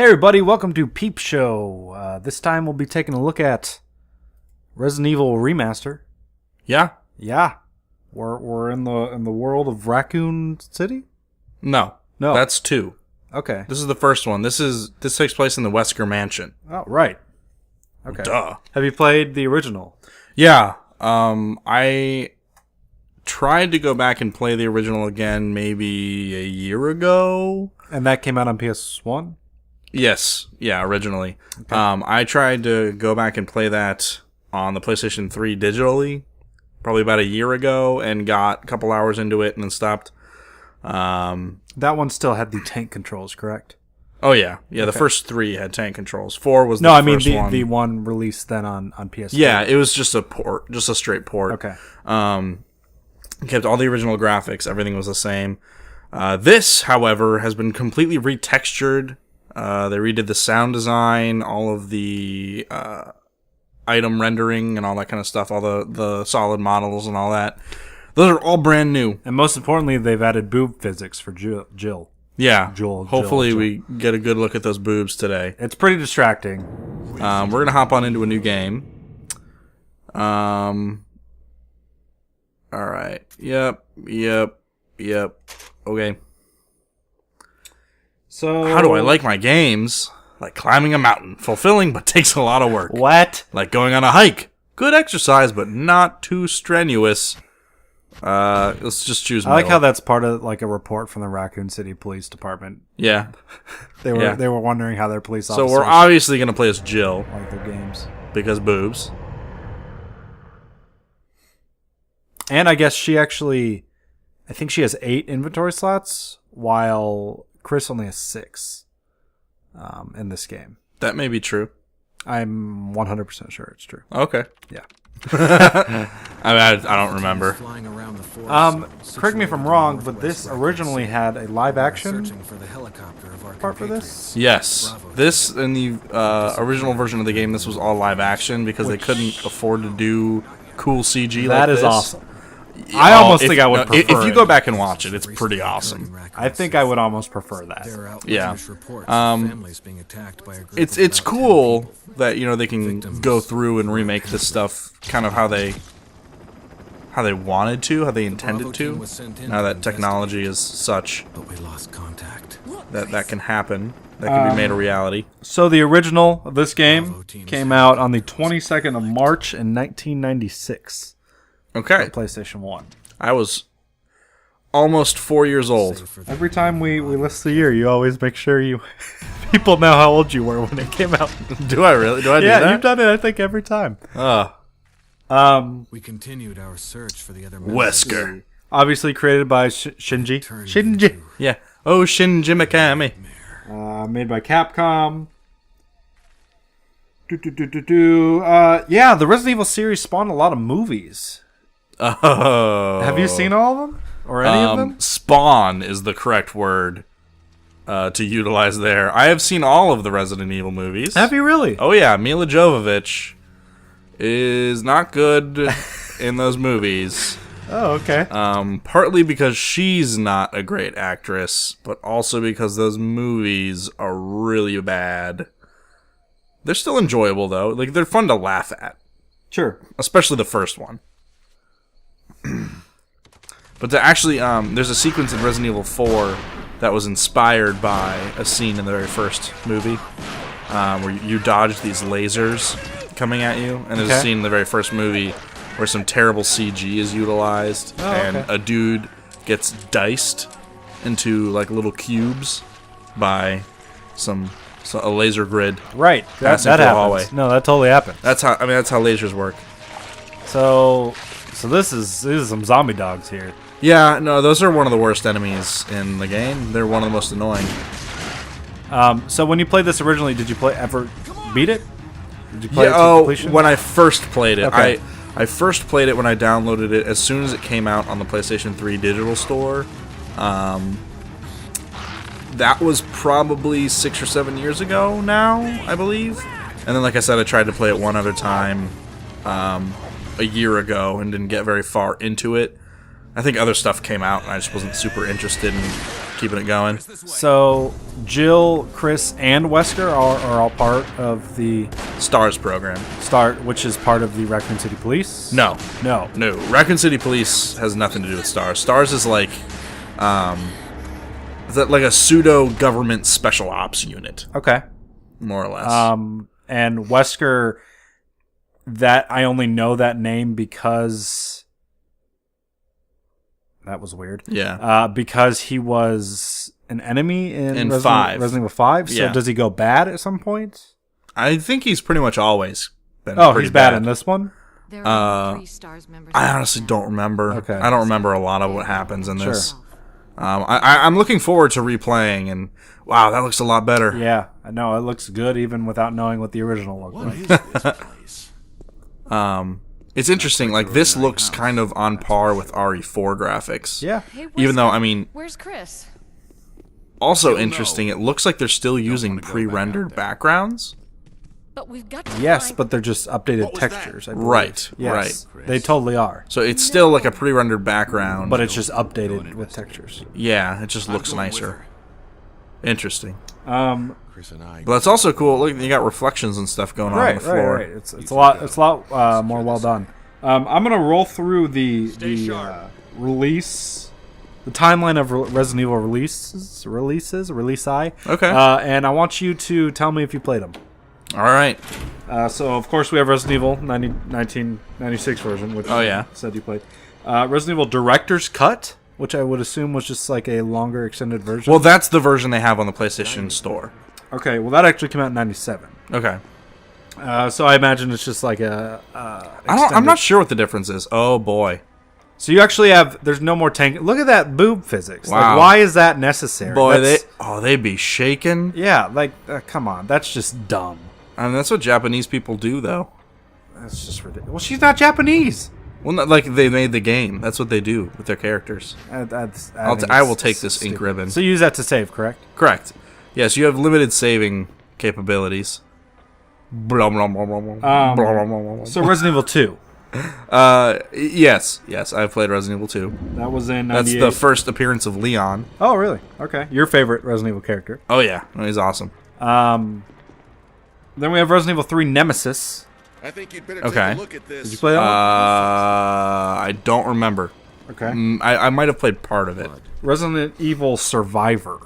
everybody, welcome to Peep Show. This time we'll be taking a look at Resident Evil Remaster. Yeah? Yeah. We're in the world of Raccoon City? No. That's 2. Okay. This is the first one. This takes place in the Wesker Mansion. Oh, right. Okay. Duh. Have you played the original? Yeah. I tried to go back and play the original again maybe a year ago. And that came out on PS1? Yes. Yeah, originally. Okay. I tried to go back and play that on the PlayStation 3 digitally probably about a year ago and got a couple hours into it and then stopped. That one still had the tank controls, correct? Oh, yeah. Yeah, Okay. The first 3 had tank controls. 4 was the No, first one. the one released then on PS3. Yeah, it was just a port, just a straight port. Okay. Kept all the original graphics, everything was the same. This, however, has been completely retextured. They redid the sound design, all of the item rendering and all that kind of stuff, all the solid models and all that. Those are all brand new. And most importantly, they've added boob physics for Jill. Yeah. Jill. Hopefully we get a good look at those boobs today. It's pretty distracting. We're going to hop on into a new game. Alright. Yep. Okay. So How do I like my games? Like climbing a mountain. Fulfilling, but takes a lot of work. What? Like going on a hike. Good exercise, but not too strenuous. Let's just choose I like middle. how that's part of like a report from the Raccoon City Police Department. Yeah. They were wondering how their police So officers we're obviously going to play as Jill. like their games. Because boobs. And I guess I think she has 8 inventory slots, while Chris only has 6 in this game. That may be true. I'm 100% sure it's true. Okay. Yeah. I don't remember. Correct me if I'm wrong, but this originally had a live action part for this? Yes. This, in the original version of the game, this was all live action because they couldn't afford to do cool CG like this. That is awesome. I almost think I would prefer if you go back and watch it, it's pretty awesome. I think I would almost prefer that. Yeah. It's cool that, they can go through and remake this stuff kind of how they wanted to, how they intended to. Now that technology is such that can happen, that can be made a reality. So the original of this game came out on the 22nd of March in 1996. Okay. PlayStation 1. I was almost 4 years old. Every time we list the year, you always make sure people know how old you were when it came out. Do I really? Do I do that? Yeah, you've done it, I think, every time. We continued our search for the other Wesker. Obviously created by Shinji. Yeah. Oh, Shinji Mikami. Made by Capcom. Yeah, the Resident Evil series spawned a lot of movies. Oh. Have you seen all of them? Or any of them? Spawn is the correct word to utilize there. I have seen all of the Resident Evil movies. Have you really? Oh, yeah. Mila Jovovich is not good in those movies. Oh, okay. Partly because she's not a great actress, but also because those movies are really bad. They're still enjoyable, though. Like, they're fun to laugh at. Sure. Especially the first one. But to actually, there's a sequence in Resident Evil 4 that was inspired by a scene in the very first movie where you dodge these lasers coming at you. And there's a scene in the very first movie where some terrible CG is utilized. And a dude gets diced into, like, little cubes by a laser grid. Right. That through the happens. hallway. No, that totally happens. That's how lasers work. So this is some zombie dogs here. Yeah, no, those are one of the worst enemies in the game. They're one of the most annoying. So when you played this originally, did you ever beat it? Did you play it to completion? When I first played it. Okay. I first played it when I downloaded it as soon as it came out on the PlayStation 3 digital store. That was probably 6 or 7 years ago now, I believe. And then, like I said, I tried to play it one other time a year ago and didn't get very far into it. I think other stuff came out and I just wasn't super interested in keeping it going. So Jill, Chris, and Wesker are all part of the Stars program. which is part of the Raccoon City Police. No. No. Raccoon City Police has nothing to do with Stars. Stars is like a pseudo government special ops unit, Okay. more or less. And Wesker, that I only know that name because that was weird. Yeah. Because he was an enemy in Resident Evil 5. So Yeah. does he go bad at some point? I think he's pretty much always been Oh, pretty he's bad in this one? There are 3 stars members. I honestly don't remember. Okay. I don't remember a lot of what happens in this. Sure. I'm looking forward to replaying, and wow, that looks a lot better. Yeah, I know. It looks good even without knowing what the original looked What like. is this place? It's interesting. Like, this looks kind of on par with RE4 graphics. Yeah. Hey, Even though, I mean, where's Chris? also interesting, it looks like they're still using wanna go back pre-rendered out there. backgrounds. But we've got to Yes, find- but they're just updated What was that? textures. I believe. Right, Yes, right. they totally are. So it's still like a pre-rendered background. But it's just updated with textures. yeah, it just looks I'm going with nicer. her. Interesting. Chris and I. But that's also cool. Look, you got reflections and stuff going on the floor. Right. It's a lot more well done. I'm gonna roll through the release, the timeline of Resident Evil release I. Okay. And I want you to tell me if you played them. All right. So of course we have Resident Evil 1996 version, which Oh, yeah. you said you played. Resident Evil Director's Cut, which I would assume was just like a longer extended version. Well, that's the version they have on the PlayStation Store. Okay, well that actually came out in 97. Okay. So I imagine it's just like a. I'm extended- not sure what the difference is. Oh boy. So you actually have. There's no more tank. Look at that boob physics. Wow. Like, why is that necessary? Boy, That's- they be shaking. Yeah, like come on, that's just dumb. I mean, that's what Japanese people do, though. That's just ridiculous. Well, she's not Japanese. Well, not like they made the game. That's what they do with their characters. I will take this ink ribbon. So you use that to save, correct? Correct. Yes, you have limited saving capabilities. Blah, blah, blah, blah, blah, blah, blah, blah, blah. So Resident Evil 2. Yes, I've played Resident Evil 2. That was in That's 98. the first appearance of Leon. Oh, really? Okay. Your favorite Resident Evil character. Oh yeah, he's awesome. Then we have Resident Evil 3 Nemesis. I think you'd better Okay. take a look at this. Did you play that one? I don't remember. Okay. I might have played part of it. Resident Evil Survivor.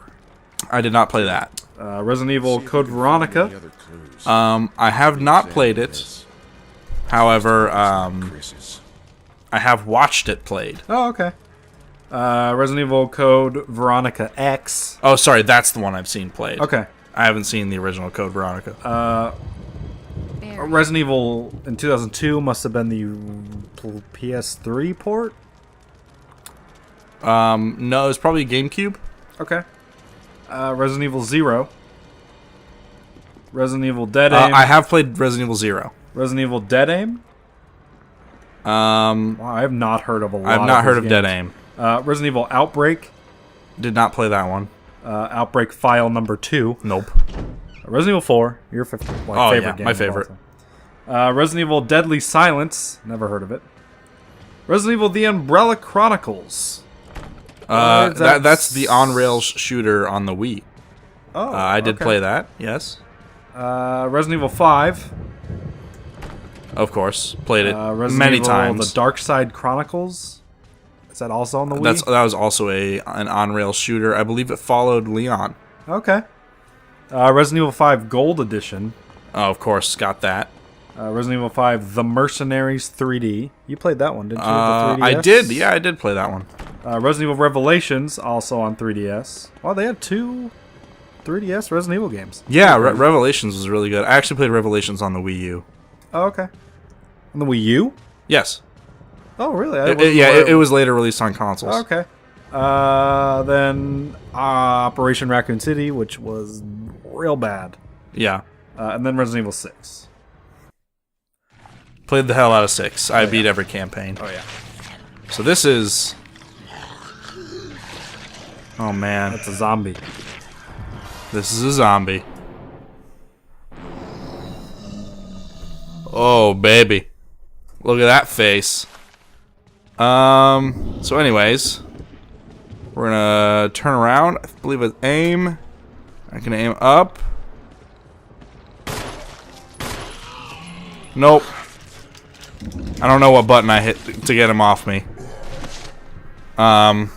I did not play that. Resident Evil Code Veronica. Any other clues? I have not played it. However, Chris's. I have watched it played. Oh, okay. Resident Evil Code Veronica X. Oh, sorry, that's the one I've seen played. Okay. I haven't seen the original Code Veronica. Barry. Resident Evil in 2002 must have been the PS3 port. No, it was probably GameCube. Okay. Resident Evil 0. Resident Evil Dead Aim. I have played Resident Evil 0. Resident Evil Dead Aim. Wow, I have not heard of a lot. I've not heard these of Dead games. Aim. Resident Evil Outbreak. Did not play that one. Outbreak File Number 2. Nope. Resident Evil 4. Your favorite Oh, game. yeah, my of all favorite. time. Resident Evil Deadly Silence. Never heard of it. Resident Evil The Umbrella Chronicles. That's the on-rails shooter on the Wii. Oh, I did okay. play that, yes. Resident Evil 5. Of course. Played it Resident many Evil times. The Dark Side Chronicles. Is that also on the Wii? That was also an on-rails shooter. I believe it followed Leon. Okay. Resident Evil 5 Gold Edition. Oh, of course, got that. Resident Evil 5 The Mercenaries 3D. You played that one, didn't you? I did. Yeah, I did play that one. Resident Evil Revelations, also on 3DS. Well, they had 2 3DS Resident Evil games. Yeah, Revelations was really good. I actually played Revelations on the Wii U. Oh, okay. On the Wii U? Yes. Oh, really? It was later released on consoles. Okay. Then Operation Raccoon City, which was real bad. Yeah. And then Resident Evil 6. Played the hell out of 6. I beat every campaign. Oh, yeah. So this is... Oh, man. That's a zombie. This is a zombie. Oh, baby. Look at that face. So anyways, we're We're gonna turn around. I believe it's aim. I can aim up. Nope. I don't know what button I hit to get him off me. How's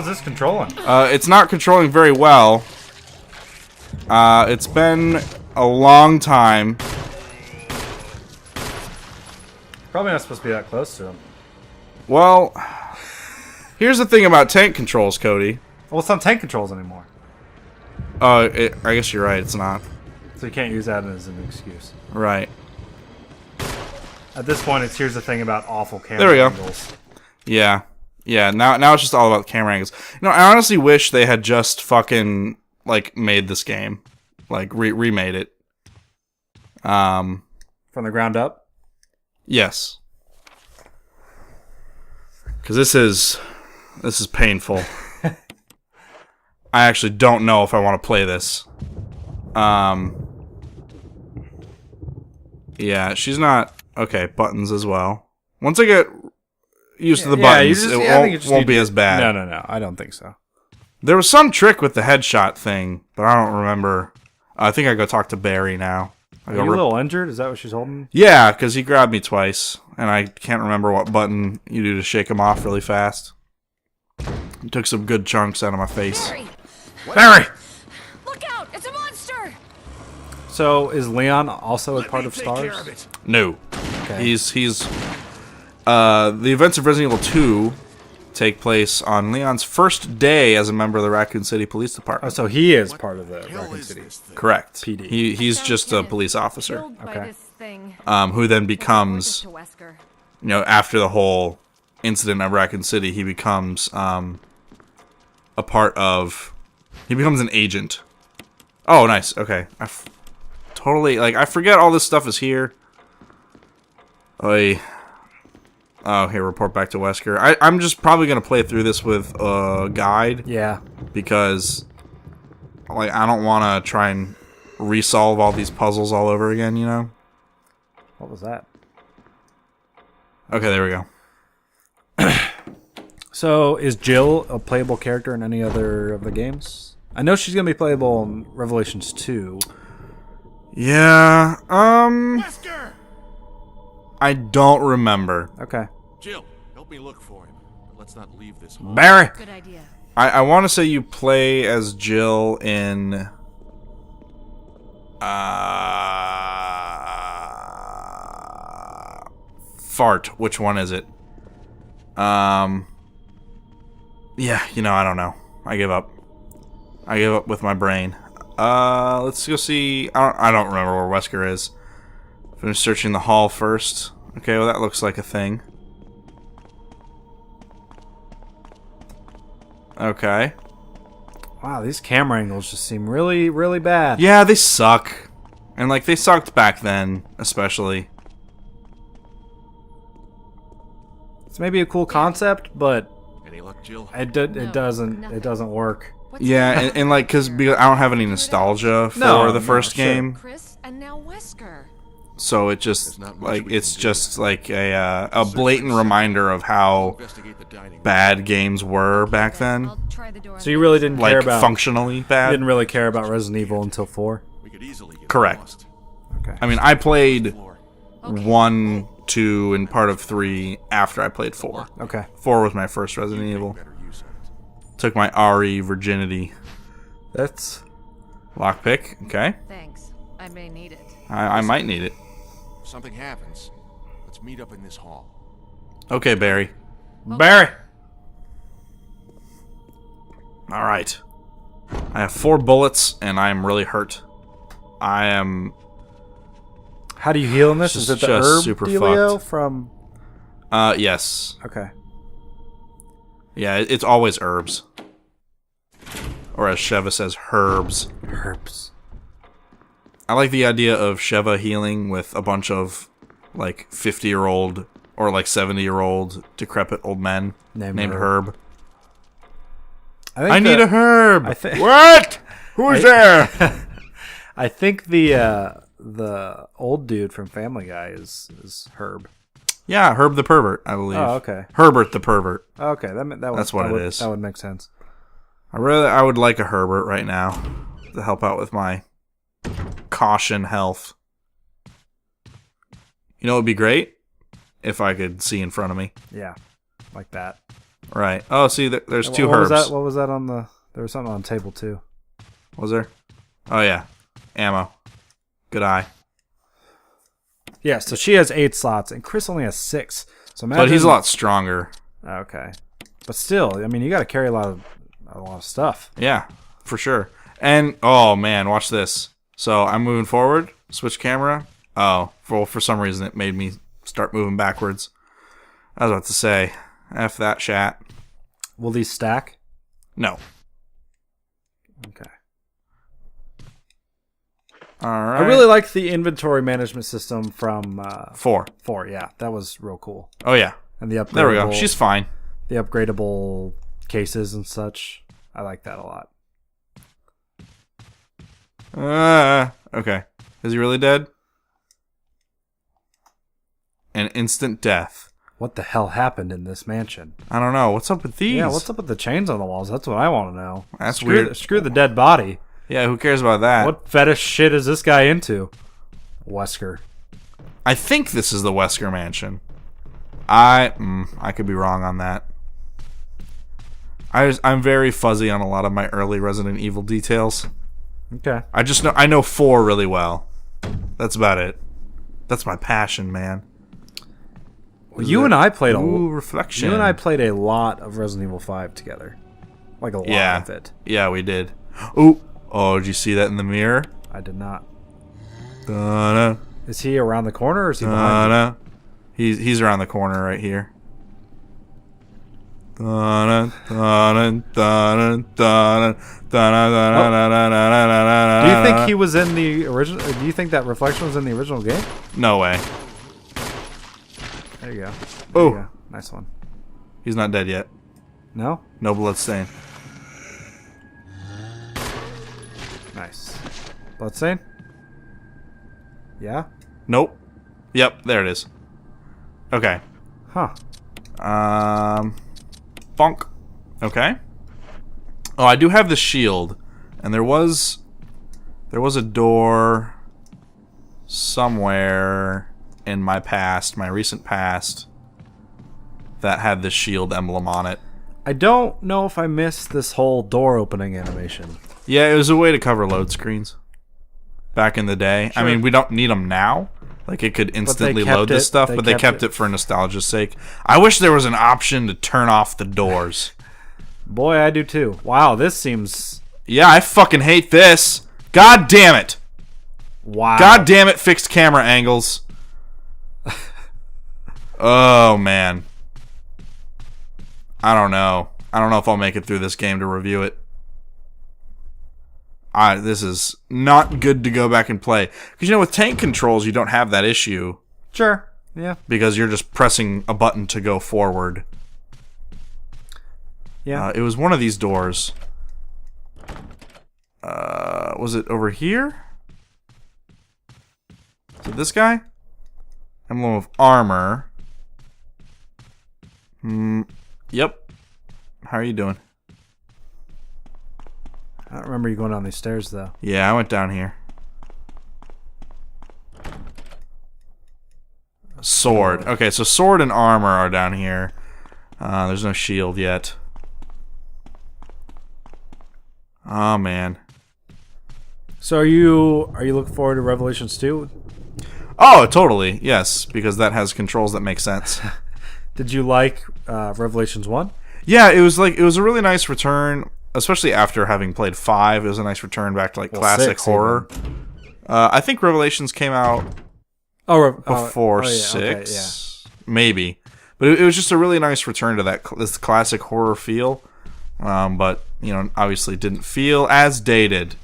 this controlling? It's not controlling very well. It's been a long time. Probably not supposed to be that close to him. Well, here's the thing about tank controls, Cody. Well, it's not tank controls anymore. I guess you're right. It's not. So you can't use that as an excuse. Right. At this point, it's here's the thing about awful camera There we go. angles. Yeah. Yeah, now it's just all about camera angles. You know, I honestly wish they had just fucking, like, made this game. Like, remade it. From the ground up? Yes. Because this is painful. I actually don't know if I want to play this. Yeah, she's not... Okay, buttons as well. Once I get used to the buttons, it won't be as bad. No, I don't think so. There was some trick with the headshot thing, but I don't remember. I think I go talk to Barry now. Are you a little injured? Is that what she's holding? Yeah, because he grabbed me twice, and I can't remember what button you do to shake him off really fast. He took some good chunks out of my face. Barry! Look out! It's a monster! So, is Leon also a part of Stars? No. Okay. He's the events of Resident Evil 2 take place on Leon's first day as a member of the Raccoon City Police Department. Oh, so he is part of the Raccoon City. Correct. PD. He's just a police officer. Okay. Who then becomes, you know, after the whole incident of Raccoon City, he becomes a part of, he becomes an agent. Oh, nice. Okay. Totally, like, I forget all this stuff is here. Oh, here, report back to Wesker. I'm just probably going to play through this with a guide. Yeah. Because, like, I don't want to try and resolve all these puzzles all over again, you know? What was that? Okay, there we go. So, is Jill a playable character in any other of the games? I know she's going to be playable in Revelations 2. Yeah, Wesker! I don't remember. Okay. Jill, help me look for him. But let's not leave this hall. Barry! Good idea. I want to say you play as Jill in... Fart. Which one is it? Yeah, you know, I don't know. I give up. I give up with my brain. Let's go see... I don't remember where Wesker is. Finish searching the hall first. Okay, well that looks like a thing. Okay. Wow, these camera angles just seem really, really bad. Yeah, they suck. And, like, they sucked back then, especially. It's maybe a cool concept, but Any luck, Jill? it doesn't work. Yeah, and like, because I don't have any nostalgia for the first game. Chris and now Wesker. So it just, like, it's just, like, a blatant reminder of how Investigate the dining. bad games were back then. I'll try the door. So you really didn't care Like, about functionally bad. didn't really care about Resident Evil until 4. We could easily get Correct. lost. Okay. I mean, I played Floor. 1, 2, and part of 3 after I played 4. Okay. 4 was my first Resident Evil. Better use of it. Took my RE virginity. That's Lockpick, okay. Thanks. I may need it. I might need it. If something happens, let's meet up in this hall. Okay, Barry. Barry. Alright. I have 4 bullets, and I am really hurt. I am... How do you heal in this? Is it the Just herb super dealio fucked. from? Yes. Okay. Yeah, it's always herbs. Or as Sheva says, herbs. Herbs. I like the idea of Sheva healing with a bunch of, like, 50-year-old or, like, 70-year-old decrepit old men named Herb. I need a herb! What? Who's there? I think the old dude from Family Guy is Herb. Yeah, Herb the Pervert, I believe. Oh, okay. Herbert the Pervert. Okay, That's what it is. That would make sense. I would like a Herbert right now to help out with my caution health. You know, it would be great if I could see in front of me. Yeah, like that. Right. Oh, see, there's two What herbs. What was that on the? There was something on the table too. Was there? Oh yeah, ammo. Good eye. Yeah, so she has 8 slots, and Chris only has 6. So imagine, But he's a lot stronger. Okay, but still, I mean, you got to carry a lot of stuff. Yeah, for sure. And oh man, watch this. So I'm moving forward. Switch camera. Oh, for some reason it made me start moving backwards. I was about to say, F that chat. Will these stack? No. Okay. All right. I really like the inventory management system from 4. 4. Yeah, that was real cool. Oh yeah. And the upgradable. There we go. She's fine. The upgradable cases and such. I like that a lot. Okay. Is he really dead? An instant death. What the hell happened in this mansion? I don't know. What's up with these? Yeah, what's up with the chains on the walls? That's what I want to know. That's screw weird. Screw the dead body. Yeah, who cares about that? What fetish shit is this guy into? Wesker. I think this is the Wesker mansion. I could be wrong on that. I'm very fuzzy on a lot of my early Resident Evil details. Okay. I know 4 really well. That's about it. That's my passion, man. Well, you and I played reflection. You and I played a lot of Resident Evil 5 together. Like a lot of it. Yeah, we did. Oh, did you see that in the mirror? I did not. Da-na, Is he around the corner or is he behind you? He's around the corner right here. Da-na, da-na, da-na, da-na, da-na. Do you think he was in the original? Do you think that reflection was in the original game? No way. There you go. Oh. You go. Nice one. He's not dead yet. No? No bloodstain. Nice. Bloodstain? Yeah? Nope. Yep, there it is. Okay. Huh. Bonk. Okay. Oh, I do have the shield, and there was a door somewhere in my past, my recent past, that had the shield emblem on it. I don't know if I missed this whole door opening animation. Yeah, it was a way to cover load screens back in the day. Sure. I mean, we don't need them now. Like, it could instantly load this stuff, but they kept it for nostalgia's sake. I wish there was an option to turn off the doors. Boy, I do too. Wow, this seems... Yeah, I fucking hate this. God damn it. Wow. God damn it, fixed camera angles. Oh, man. I don't know. I don't know if I'll make it through this game to review it. This is not good to go back and play. Because, you know, with tank controls, you don't have that issue. Sure. Yeah. Because you're just pressing a button to go forward. Yeah. It was one of these doors. Was it over here? Is it this guy? Emblem of armor. Yep. How are you doing? I don't remember you going down these stairs, though. Yeah, I went down here. Sword. Okay, so sword and armor are down here. There's no shield yet. Oh, man. So are you looking forward to Revelations 2? Oh, totally. Yes, because that has controls that make sense. Did you like Revelations 1? Yeah, it was a really nice return, especially after having played 5. It was a nice return back to classic 6 horror. I think Revelations came out before 6, okay, yeah. Maybe, but it was just a really nice return to this classic horror feel. But you know, obviously didn't feel as dated.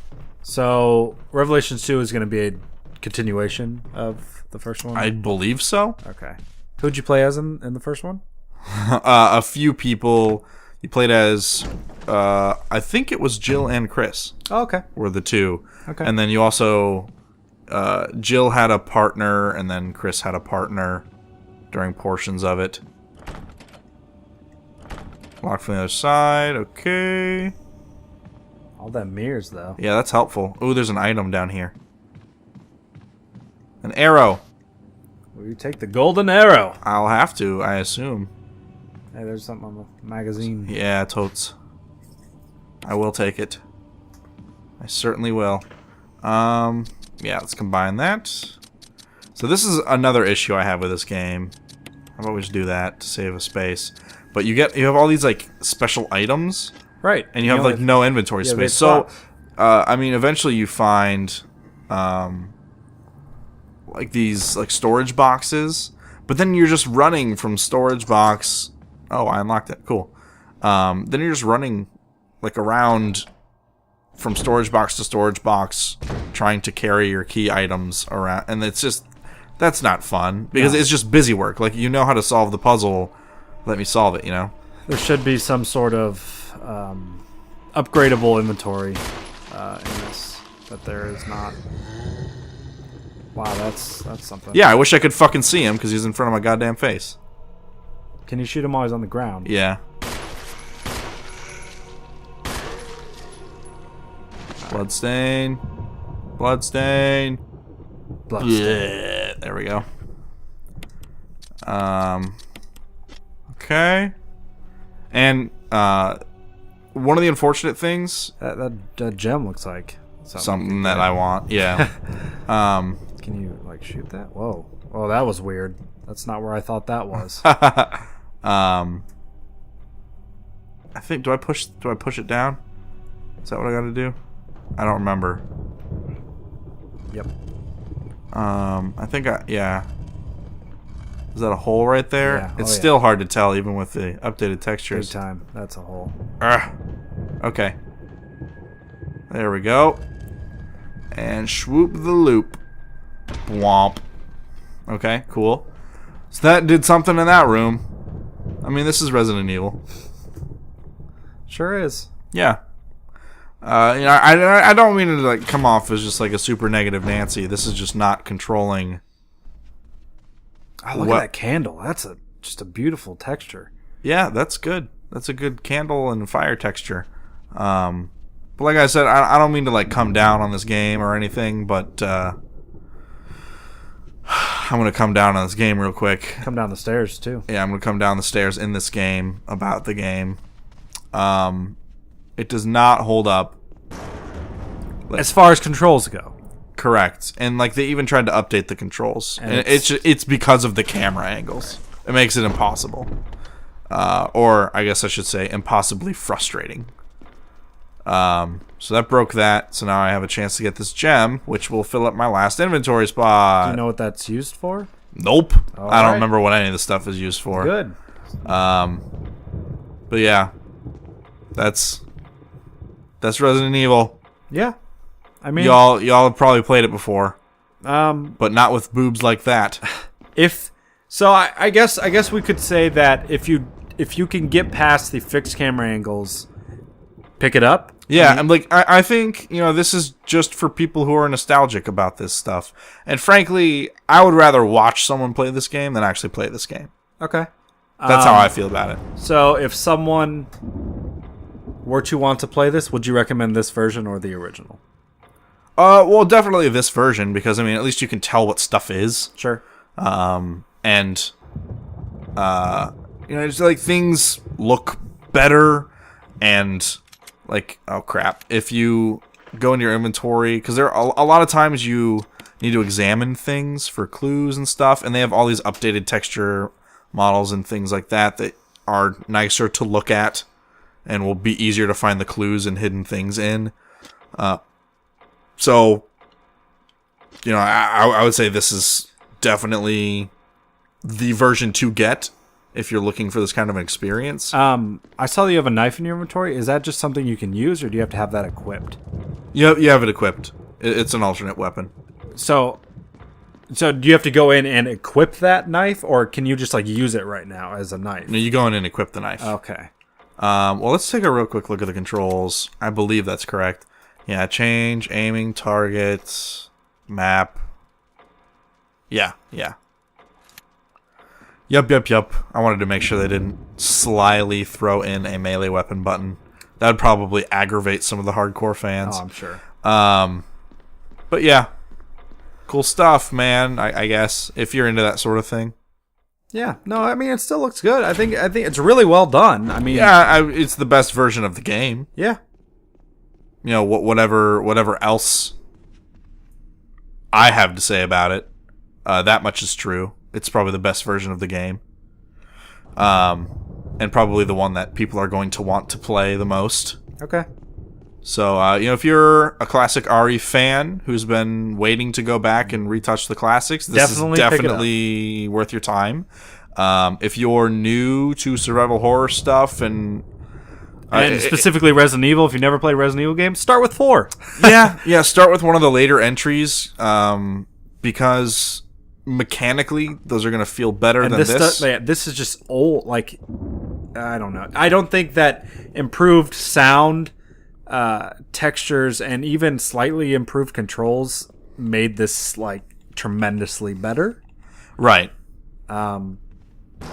So Revelations 2 is going to be a continuation of the first one? I believe so. Okay. Who'd you play as in the first one? A few people. You played as, I think it was Jill and Chris. Oh, okay. Were the two. Okay. And then you also, Jill had a partner, and then Chris had a partner during portions of it. Lock from the other side. Okay. All that mirrors, though. Yeah, that's helpful. Ooh, there's an item down here. An arrow. Will you take the golden arrow? I'll have to, I assume. Hey, there's something on the magazine. Yeah, totes. I will take it. I certainly will. Yeah, let's combine that. So this is another issue I have with this game. How about we just do that to save a space? But you have all these like special items, Right. and you have like no inventory space. So, I mean, eventually you find like these like storage boxes, but then you're just running from storage box. Oh, I unlocked it. Cool. Then you're just running like around from storage box to storage box, trying to carry your key items around, and it's just that's not fun because it's just busy work. Like you know how to solve the puzzle. Let me solve it, you know? There should be some sort of upgradable inventory in this, but there is not. Wow, that's something. Yeah, I wish I could fucking see him because he's in front of my goddamn face. Can you shoot him while he's on the ground? Yeah. Bloodstain. Bloodstain. Bloodstain. Yeah, there we go. Okay. And one of the unfortunate things, That gem looks like something that I want. Yeah. Can you like shoot that? Whoa. Oh, that was weird. That's not where I thought that was. I think do I push it down? Is that what I got to do? I don't remember. Yep. I think yeah. Is that a hole right there? Yeah. It's still hard to tell even with the updated textures. Big time. That's a hole. Okay. There we go. And swoop the loop. Womp. Okay, cool. So that did something in that room. I mean, this is Resident Evil. Sure is. Yeah. You know, I don't mean to like come off as just like a super negative Nancy. This is just not controlling. Oh, look at that candle. That's just a beautiful texture. Yeah, that's good. That's a good candle and fire texture. But like I said, I don't mean to like come down on this game or anything, but I'm gonna come down on this game real quick. Come down the stairs too. Yeah, I'm gonna come down the stairs in this game about the game. It does not hold up. As far as controls go. Correct, and like they even tried to update the controls, and it's because of the camera angles. It makes it impossible, or I guess I should say, impossibly frustrating. So that broke that. So now I have a chance to get this gem, which will fill up my last inventory spot. Do you know what that's used for? Nope, All I don't right. remember what any of this stuff is used for. Good. But yeah, that's Resident Evil. Yeah. I mean, Y'all have probably played it before, um, but not with boobs like that. I guess we could say that if you can get past the fixed camera angles, pick it up. Yeah, I'm like I think, you know, this is just for people who are nostalgic about this stuff. And frankly, I would rather watch someone play this game than actually play this game. Okay. That's how I feel about it. So if someone were to want to play this, would you recommend this version or the original? Well, definitely this version, because I mean, at least you can tell what stuff is. Sure. And you know, it's like things look better, and like, oh crap, if you go into your inventory, because there are a lot of times you need to examine things for clues and stuff, and they have all these updated texture models and things like that that are nicer to look at and will be easier to find the clues and hidden things in. So, you know, I would say this is definitely the version to get if you're looking for this kind of an experience. I saw that you have a knife in your inventory. Is that just something you can use, or do you have to have that equipped? You have it equipped. It's an alternate weapon. So do you have to go in and equip that knife, or can you just like use it right now as a knife? No, you go in and equip the knife. Okay. Well, let's take a real quick look at the controls. I believe that's correct. Yeah, change, aiming, targets, map. Yeah. Yup. I wanted to make sure they didn't slyly throw in a melee weapon button. That would probably aggravate some of the hardcore fans. Oh, I'm sure. But yeah, cool stuff, man. I guess if you're into that sort of thing. Yeah, no, I mean it still looks good. I think it's really well done. I mean, Yeah, it's the best version of the game. yeah, You know, whatever else I have to say about it, that much is true. It's probably the best version of the game. And probably the one that people are going to want to play the most. okay. So, if you're a classic RE fan who's been waiting to go back and retouch the classics, this Definitely is pick it definitely worth your time. If you're new to survival horror stuff and Specifically Resident Evil, if you never played Resident Evil games, start with 4. yeah, start with one of the later entries, because mechanically those are going to feel better than this. This is just old. Like, I don't know. I don't think that improved sound, textures, and even slightly improved controls made this like tremendously better. Right.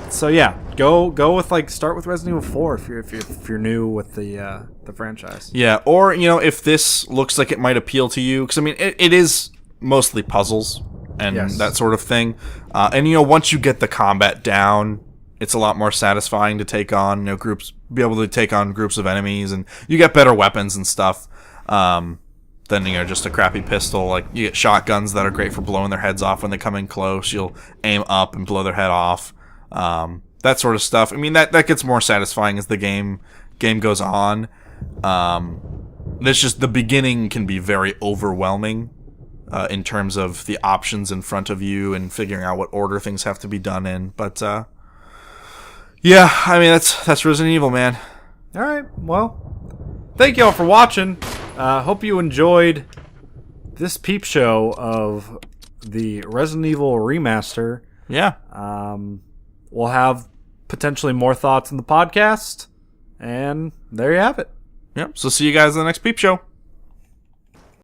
So yeah, go with like start with Resident Evil 4 if you're new with the franchise. Yeah, or if this looks like it might appeal to you, because I mean it is mostly puzzles and Yes. that sort of thing. And once you get the combat down, it's a lot more satisfying to take on groups, be able to take on groups of enemies, and you get better weapons and stuff. Than just a crappy pistol. Like you get shotguns that are great for blowing their heads off when they come in close. You'll aim up and blow their head off. That sort of stuff. I mean, that gets more satisfying as the game goes on. It's just the beginning can be very overwhelming in terms of the options in front of you and figuring out what order things have to be done in. But yeah, I mean that's Resident Evil, man. All right. Well, thank you all for watching. Hope you enjoyed this peep show of the Resident Evil remaster. Yeah. We'll have potentially more thoughts in the podcast, and there you have it. Yep. So see you guys in the next Peep Show.